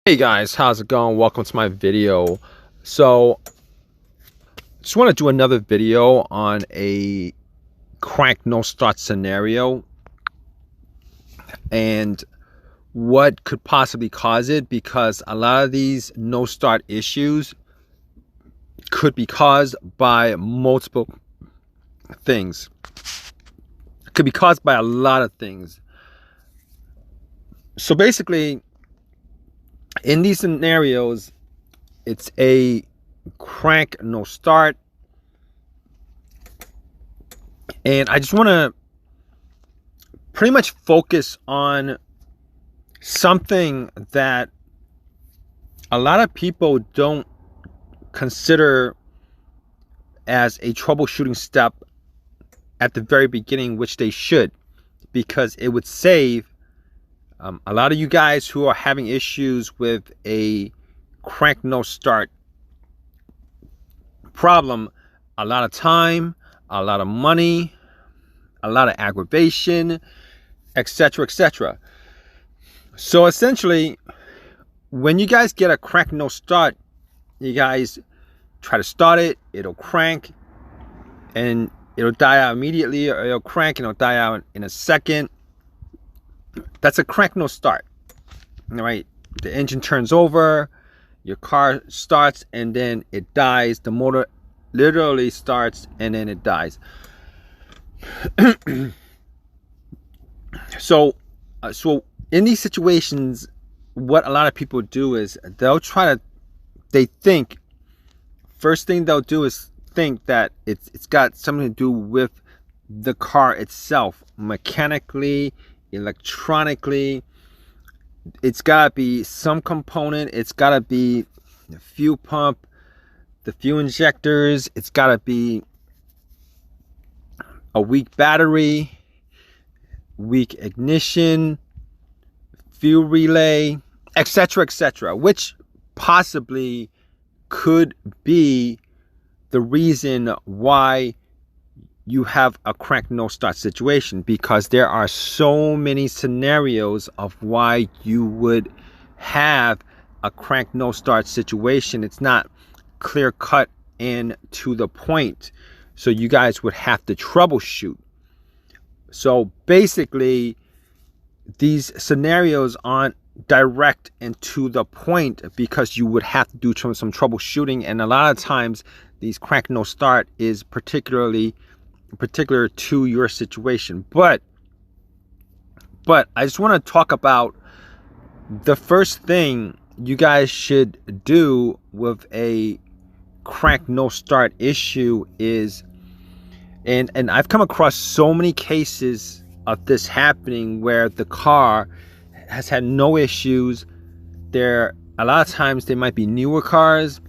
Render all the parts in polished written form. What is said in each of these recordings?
Hey guys, how's it going? Welcome to my video. So just want to do another video on a crank no start scenario and what could possibly cause it, because a lot of these no start issues could be caused by multiple things. It could be caused by a lot of things. So basically, in these scenarios, it's a crank no start, and I just want to pretty much focus on something that a lot of people don't consider as a troubleshooting step at the very beginning, which they should, because it would save a lot of you guys who are having issues with a crank no start problem a lot of time, a lot of money, a lot of aggravation, etc., etc. So essentially, when you guys get a crank no start, you guys try to start it, it'll crank and it'll die out immediately, or it'll crank and it'll die out in a second. That's a crank no start. All right, the engine turns over, your car starts, and then it dies. The motor literally starts and then it dies. So in these situations, what a lot of people do is they think, first thing they'll do is think that it's got something to do with the car itself, mechanically, electronically. It's gotta be some component. It's gotta be the fuel pump, the fuel injectors. It's gotta be a weak battery, weak ignition, fuel relay, etc., etc., which possibly could be the reason why you have a crank no start situation, because there are so many scenarios of why you would have a crank no start situation. It's not clear cut and to the point, so you guys would have to troubleshoot. So basically, these scenarios aren't direct and to the point, because you would have to do some troubleshooting, and a lot of times these crank no start is particular to your situation. But I just want to talk about the first thing you guys should do with a crank no start issue is, and I've come across so many cases of this happening where the car has had no issues. A lot of times they might be newer cars,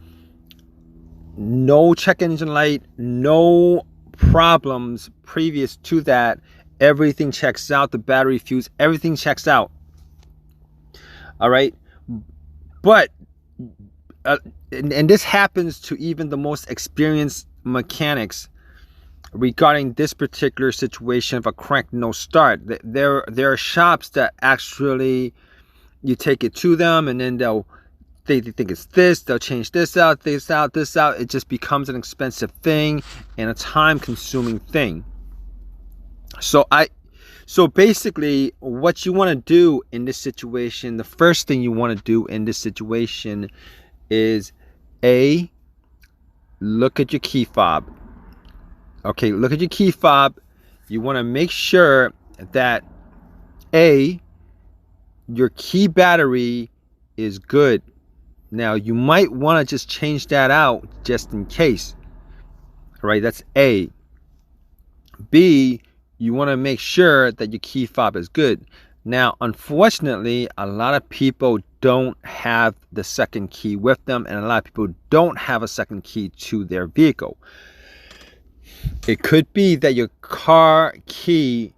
no check engine light, no problems previous to that. Everything checks out, the battery, fuse, everything checks out. All right, but and this happens to even the most experienced mechanics regarding this particular situation of a crank no start. There are shops that actually, you take it to them and then they think it's this, they'll change this out, this out, this out. It just becomes an expensive thing and a time consuming thing. So basically, what you want to do in this situation, the first thing you want to do in this situation is look at your key fob. Okay, look at your key fob. You want to make sure that your key battery is good. Now, you might want to just change that out just in case. All right, that's A. B, you want to make sure that your key fob is good. Now, unfortunately, a lot of people don't have the second key with them, and a lot of people don't have a second key to their vehicle. It could be that your car key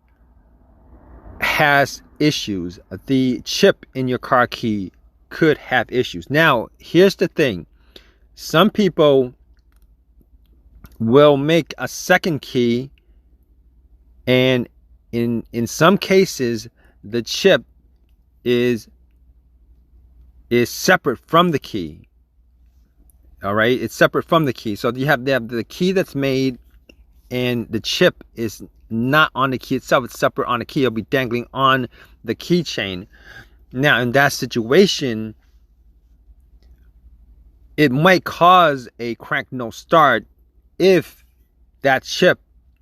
has issues. The chip in your car key could have issues. Now, here's the thing. Some people will make a second key, and in some cases the chip is is separate from the key. All right, it's separate from the key. So they have the key that's made, and the chip is not on the key itself. It's separate on the key. It'll be dangling on the keychain. Now, in that situation, it might cause a crank no start if that chip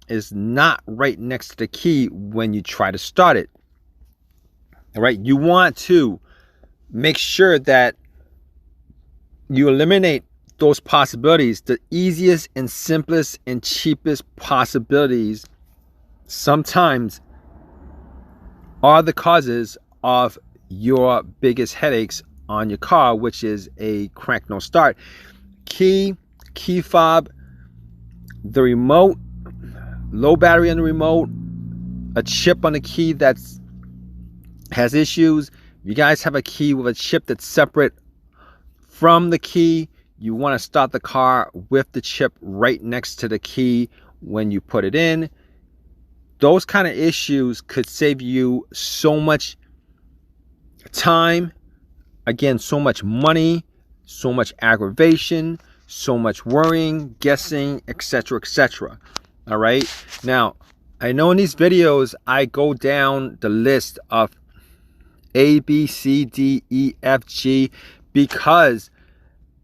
is not right next to the key when you try to start it. All right, you want to make sure that you eliminate those possibilities. The easiest and simplest and cheapest possibilities sometimes are the causes of your biggest headaches on your car, which is a crank no start. Key fob, the remote, low battery on the remote, a chip on the key that's has issues. You guys have a key with a chip that's separate from the key. You want to start the car with the chip right next to the key when you put it in. Those kind of issues could save you so much time, again, so much money, so much aggravation, so much worrying, guessing, etc., etc. All right, now I know in these videos I go down the list of A, B, C, D, E, F, G, because,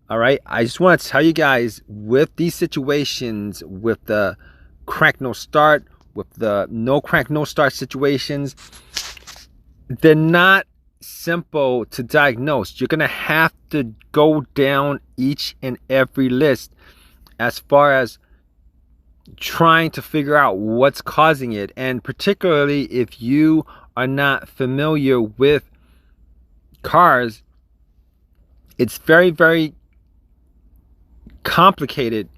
all right, I just want to tell you guys, with these situations, with the crank no start, with the no crank no start situations, they're not simple to diagnose. You're gonna have to go down each and every list as far as trying to figure out what's causing it. And particularly if you are not familiar with cars, it's very, very complicated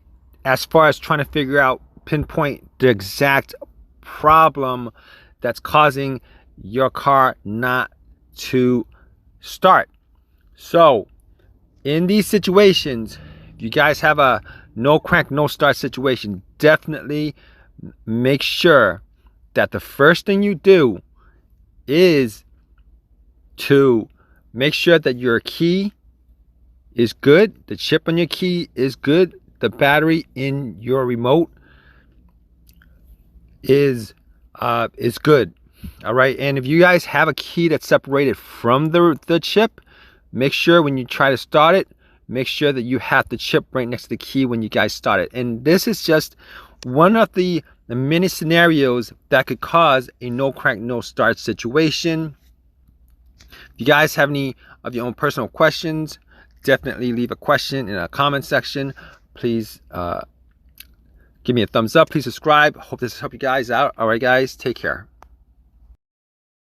as far as trying to figure out, pinpoint the exact problem that's causing your car not to start. So in these situations, if you guys have a no crank no start situation, definitely make sure that the first thing you do is to make sure that your key is good, the chip on your key is good, the battery in your remote is good. All right, and if you guys have a key that's separated from the chip, make sure when you try to start it, make sure that you have the chip right next to the key when you guys start it. And this is just one of the many scenarios that could cause a no crank no start situation. If you guys have any of your own personal questions, definitely leave a question in a comment section. Please give me a thumbs up. Please subscribe. Hope this helped you guys out. All right, guys, take care.